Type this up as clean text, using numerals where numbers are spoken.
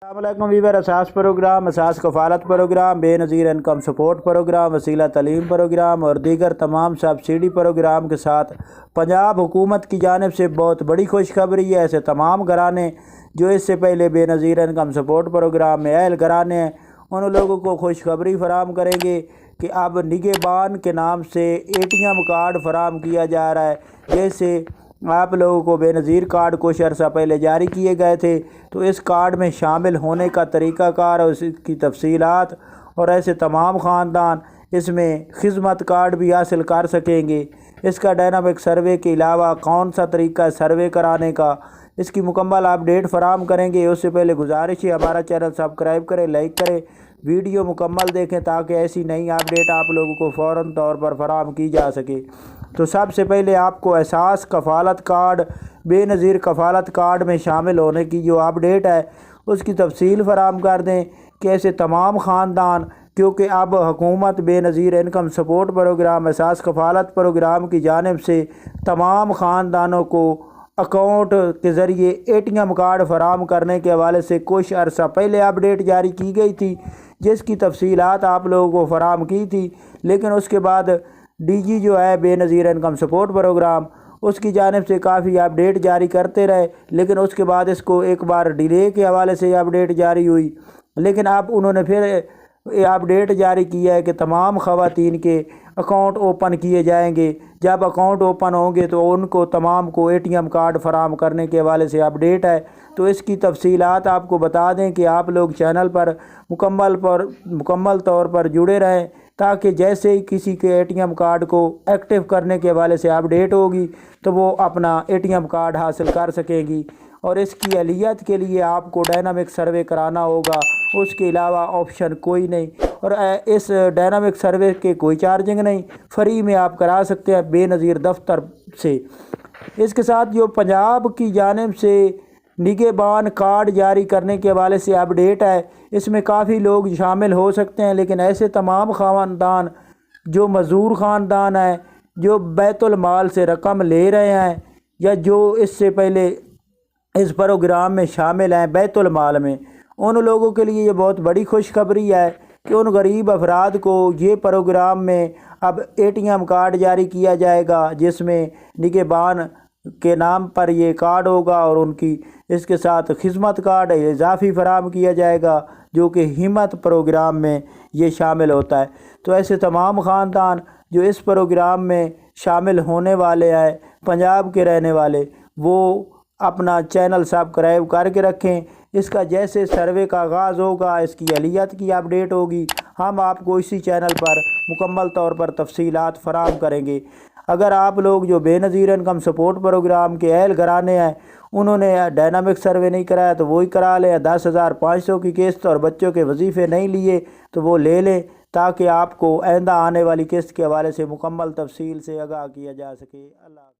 السلام علیکم ویور، اساس پروگرام، اساس کفالت پروگرام، بے نظیر انکم سپورٹ پروگرام، وسیلہ تعلیم پروگرام اور دیگر تمام سبسڈی پروگرام کے ساتھ پنجاب حکومت کی جانب سے بہت بڑی خوشخبری ہے۔ ایسے تمام گھرانے جو اس سے پہلے بے نظیر انکم سپورٹ پروگرام میں اہل گھرانے ہیں، ان لوگوں کو خوشخبری فراہم کریں گے کہ اب نگہبان کے نام سے ATM کارڈ فراہم کیا جا رہا ہے۔ جیسے آپ لوگوں کو بے نظیر کارڈ کچھ عرصہ پہلے جاری کیے گئے تھے، تو اس کارڈ میں شامل ہونے کا طریقہ کار اور اس کی تفصیلات، اور ایسے تمام خاندان اس میں خدمت کارڈ بھی حاصل کر سکیں گے۔ اس کا ڈائنامک سروے کے علاوہ کون سا طریقہ ہے سروے کرانے کا، اس کی مکمل اپڈیٹ فراہم کریں گے۔ اس سے پہلے گزارش ہے ہمارا چینل سبسکرائب کریں، لائک کریں، ویڈیو مکمل دیکھیں تاکہ ایسی نئی اپڈیٹ آپ لوگوں کو فوراً طور پر فراہم کی جا سکے۔ تو سب سے پہلے آپ کو احساس کفالت کارڈ بے نظیر کفالت کارڈ میں شامل ہونے کی جو اپڈیٹ ہے اس کی تفصیل فراہم کر دیں کہ ایسے تمام خاندان، کیونکہ اب حکومت بے نظیر انکم سپورٹ پروگرام، احساس کفالت پروگرام کی جانب سے تمام خاندانوں کو اکاؤنٹ کے ذریعے ATM کارڈ فراہم کرنے کے حوالے سے کچھ عرصہ پہلے اپڈیٹ جاری کی گئی تھی، جس کی تفصیلات آپ لوگوں کو فراہم کی تھی، لیکن اس کے بعد DG جو ہے بے نظیر انکم سپورٹ پروگرام، اس کی جانب سے کافی اپڈیٹ جاری کرتے رہے، لیکن اس کے بعد اس کو ایک بار ڈیلے کے حوالے سے اپڈیٹ جاری ہوئی، لیکن اب انہوں نے پھر اپڈیٹ جاری کیا ہے کہ تمام خواتین کے اکاؤنٹ اوپن کیے جائیں گے۔ جب اکاؤنٹ اوپن ہوں گے تو ان کو تمام کو ATM کارڈ فراہم کرنے کے حوالے سے اپڈیٹ ہے۔ تو اس کی تفصیلات آپ کو بتا دیں کہ آپ لوگ چینل پر مکمل طور پر جڑے رہیں، تاکہ جیسے ہی کسی کے ATM کارڈ کو ایکٹیو کرنے کے حوالے سے اپڈیٹ ہوگی تو وہ اپنا ATM کارڈ حاصل کر سکیں گی۔ اور اس کی اہلیت کے لیے آپ کو ڈائنامک سروے کرانا ہوگا، اس کے علاوہ آپشن کوئی نہیں، اور اس ڈائنامک سروے کے کوئی چارجنگ نہیں، فری میں آپ کرا سکتے ہیں بے نظیر دفتر سے۔ اس کے ساتھ جو پنجاب کی جانب سے نگہبان کارڈ جاری کرنے کے حوالے سے اپڈیٹ ہے، اس میں کافی لوگ شامل ہو سکتے ہیں، لیکن ایسے تمام خاندان جو معذور خاندان ہیں، جو بیت المال سے رقم لے رہے ہیں، یا جو اس سے پہلے اس پروگرام میں شامل ہیں بیت المال میں، ان لوگوں کے لیے یہ بہت بڑی خوشخبری ہے کہ ان غریب افراد کو یہ پروگرام میں اب ATM کارڈ جاری کیا جائے گا، جس میں نگہبان کے نام پر یہ کارڈ ہوگا، اور ان کی اس کے ساتھ خدمت کارڈ اضافی فراہم کیا جائے گا جو کہ ہمت پروگرام میں یہ شامل ہوتا ہے۔ تو ایسے تمام خاندان جو اس پروگرام میں شامل ہونے والے ہیں، پنجاب کے رہنے والے، وہ اپنا چینل سبسکرائب کر کے رکھیں۔ اس کا جیسے سروے کا آغاز ہوگا، اس کی اہلیت کی اپڈیٹ ہوگی، ہم آپ کو اسی چینل پر مکمل طور پر تفصیلات فراہم کریں گے۔ اگر آپ لوگ جو بے نظیر انکم سپورٹ پروگرام کے اہل گھرانے ہیں، انہوں نے ڈائنامک سروے نہیں کرایا تو وہی کرا لیں، 10,500 کی قسط اور بچوں کے وظیفے نہیں لیے تو وہ لے لیں، تاکہ آپ کو آئندہ آنے والی قسط کے حوالے سے مکمل تفصیل سے آگاہ کیا جا سکے۔ اللہ